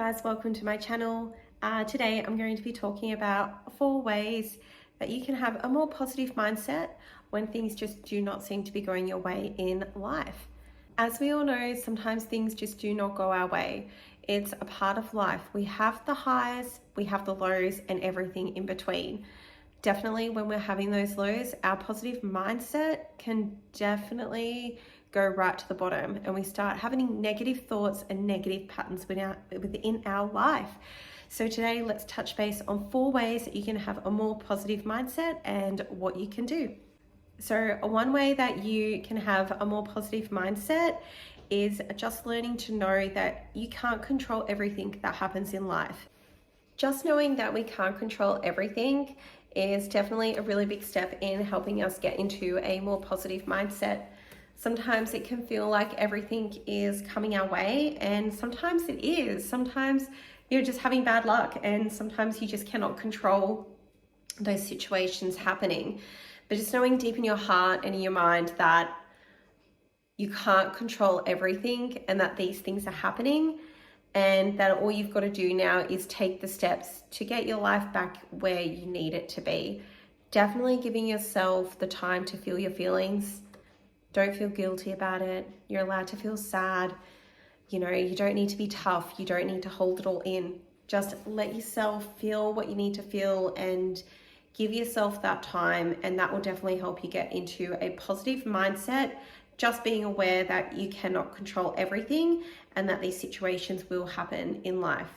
guys, welcome to my channel. Today I'm going to be talking about 4 ways that you can have a more positive mindset when things just do not seem to be going your way in life. As we all know, sometimes things just do not go our way. It's a part of life. We have the highs, we have the lows, and everything in between. Definitely when we're having those lows, our positive mindset can definitely go right to the bottom, and we start having negative thoughts and negative patterns within our life. So today let's touch base on 4 ways that you can have a more positive mindset and what you can do. So one way that you can have a more positive mindset is just learning to know that you can't control everything that happens in life. Just knowing that we can't control everything is definitely a really big step in helping us get into a more positive mindset. Sometimes it can feel like everything is coming our way, and sometimes it is. Sometimes you're just having bad luck, and sometimes you just cannot control those situations happening. But just knowing deep in your heart and in your mind that you can't control everything and that these things are happening, and that all you've got to do now is take the steps to get your life back where you need it to be. Definitely giving yourself the time to feel your feelings. Don't feel guilty about it. You're allowed to feel sad. You don't need to be tough. You don't need to hold it all in. Just let yourself feel what you need to feel and give yourself that time, and that will definitely help you get into a positive mindset. Just being aware that you cannot control everything and that these situations will happen in life.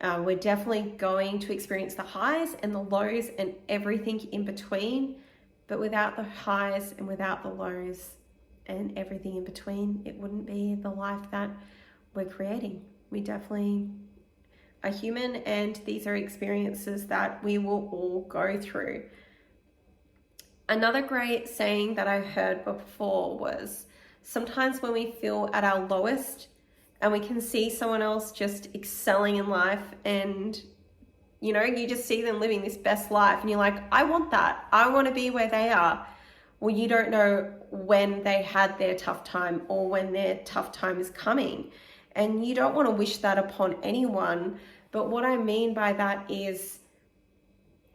We're definitely going to experience the highs and the lows and everything in between, but without the highs and without the lows and everything in between, it wouldn't be the life that we're creating. We definitely are human, and these are experiences that we will all go through. Another great saying that I heard before was, sometimes when we feel at our lowest and we can see someone else just excelling in life, and you just see them living this best life, and you're like, I want that. I want to be where they are. Well, you don't know when they had their tough time or when their tough time is coming. And you don't want to wish that upon anyone. But what I mean by that is,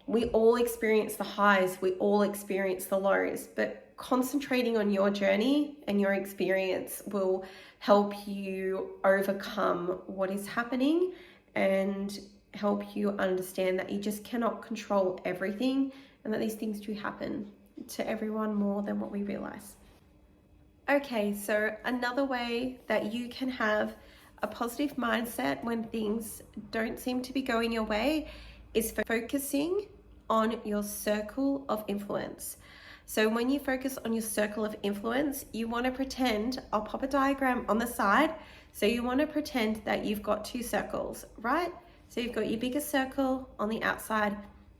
we all experience the highs, we all experience the lows, but concentrating on your journey and your experience will help you overcome what is happening and help you understand that you just cannot control everything, and that these things do happen to everyone more than what we realize. Okay, so another way that you can have a positive mindset when things don't seem to be going your way is focusing on your circle of influence. So when you focus on your circle of influence, you want to pretend, I'll pop a diagram on the side. So you want to pretend that you've got 2 circles, right? So you've got your biggest circle on the outside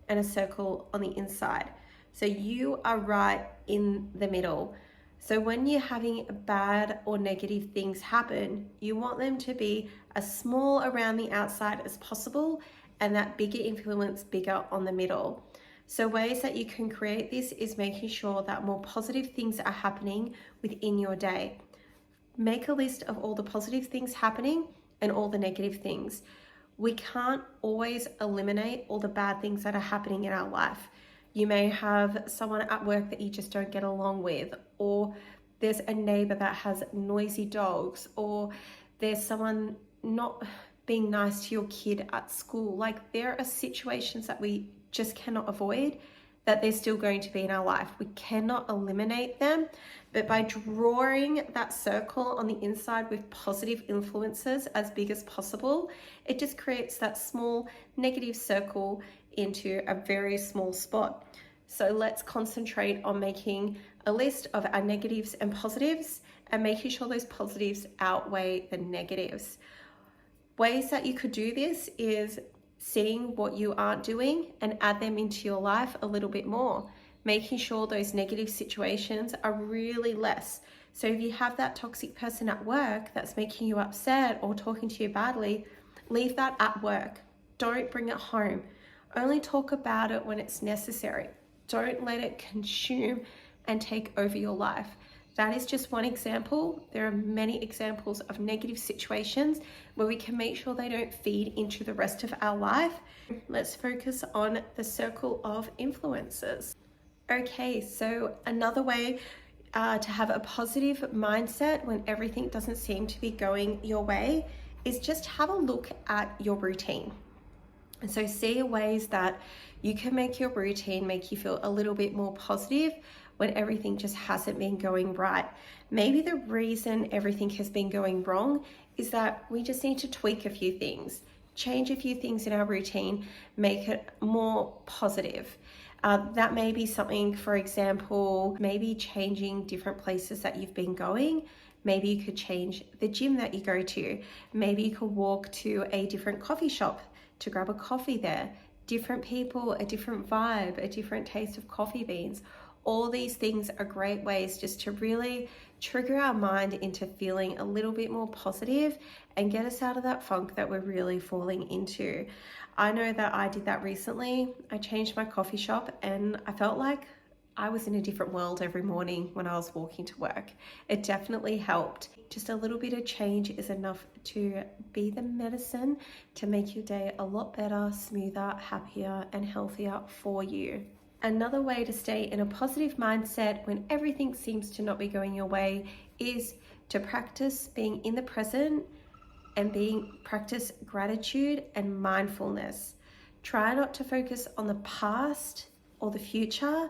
and a circle on the inside. So you are right in the middle. So when you're having bad or negative things happen, you want them to be as small around the outside as possible, and that bigger influence bigger on the middle. So ways that you can create this is making sure that more positive things are happening within your day. Make a list of all the positive things happening and all the negative things. We can't always eliminate all the bad things that are happening in our life. You may have someone at work that you just don't get along with, or there's a neighbor that has noisy dogs, or there's someone not being nice to your kid at school. Like, there are situations that we just cannot avoid, that they're still going to be in our life. We cannot eliminate them, but by drawing that circle on the inside with positive influences as big as possible, it just creates that small negative circle into a very small spot. So let's concentrate on making a list of our negatives and positives, and making sure those positives outweigh the negatives. Ways that you could do this is seeing what you aren't doing and add them into your life a little bit more, making sure those negative situations are really less. So if you have that toxic person at work that's making you upset or talking to you badly, leave that at work. Don't bring it home. Only talk about it when it's necessary. Don't let it consume and take over your life. That is just one example. There are many examples of negative situations where we can make sure they don't feed into the rest of our life. Let's focus on the circle of influences. Okay, so another way to have a positive mindset when everything doesn't seem to be going your way is just have a look at your routine. And so see ways that you can make your routine make you feel a little bit more positive when everything just hasn't been going right. Maybe the reason everything has been going wrong is that we just need to tweak a few things, change a few things in our routine, make it more positive. That may be something, for example, maybe changing different places that you've been going. Maybe you could change the gym that you go to. Maybe you could walk to a different coffee shop to grab a coffee there. Different people, a different vibe, a different taste of coffee beans. All these things are great ways just to really trigger our mind into feeling a little bit more positive and get us out of that funk that we're really falling into. I know that I did that recently. I changed my coffee shop and I felt like I was in a different world every morning when I was walking to work. It definitely helped. Just a little bit of change is enough to be the medicine to make your day a lot better, smoother, happier, and healthier for you. Another way to stay in a positive mindset when everything seems to not be going your way is to practice being in the present and practice gratitude and mindfulness. Try not to focus on the past or the future,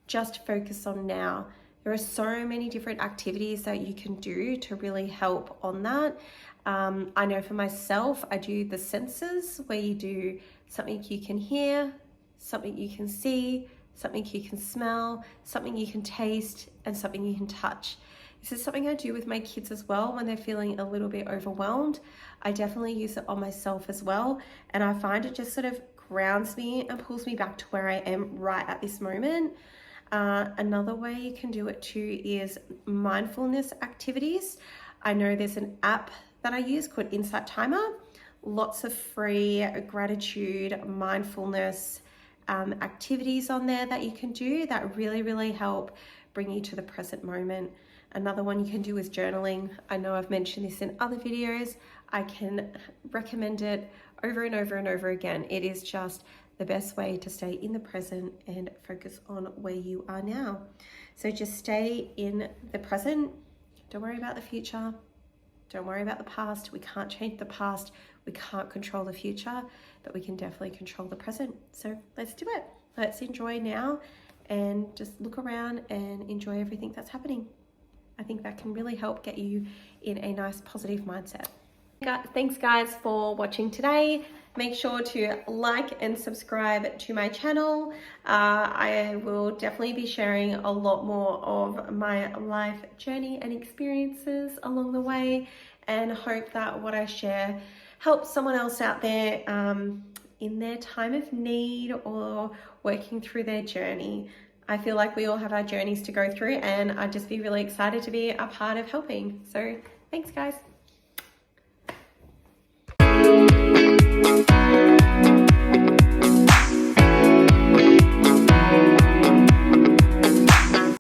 just focus on now. There are so many different activities that you can do to really help on that. I know for myself, I do the senses where you do something you can hear, something you can see, something you can smell, something you can taste, and something you can touch. This is something I do with my kids as well when they're feeling a little bit overwhelmed. I definitely use it on myself as well, and I find it just sort of grounds me and pulls me back to where I am right at this moment. Another way you can do it too is mindfulness activities. I know there's an app that I use called Insight Timer. Lots of free gratitude, mindfulness activities on there that you can do that really help bring you to the present moment. Another one you can do is journaling. I know I've mentioned this in other videos. I can recommend it over and over and over again. It is just the best way to stay in the present and focus on where you are now. So just stay in the present. Don't worry about the future. Don't worry about the past. We can't change the past. We can't control the future, but we can definitely control the present. So let's do it. Let's enjoy now and just look around and enjoy everything that's happening. I think that can really help get you in a nice positive mindset. Thanks guys for watching today. Make sure to like and subscribe to my channel. I will definitely be sharing a lot more of my life journey and experiences along the way, and hope that what I share helps someone else out there in their time of need or working through their journey. I feel like we all have our journeys to go through, and I'd just be really excited to be a part of helping. So thanks guys.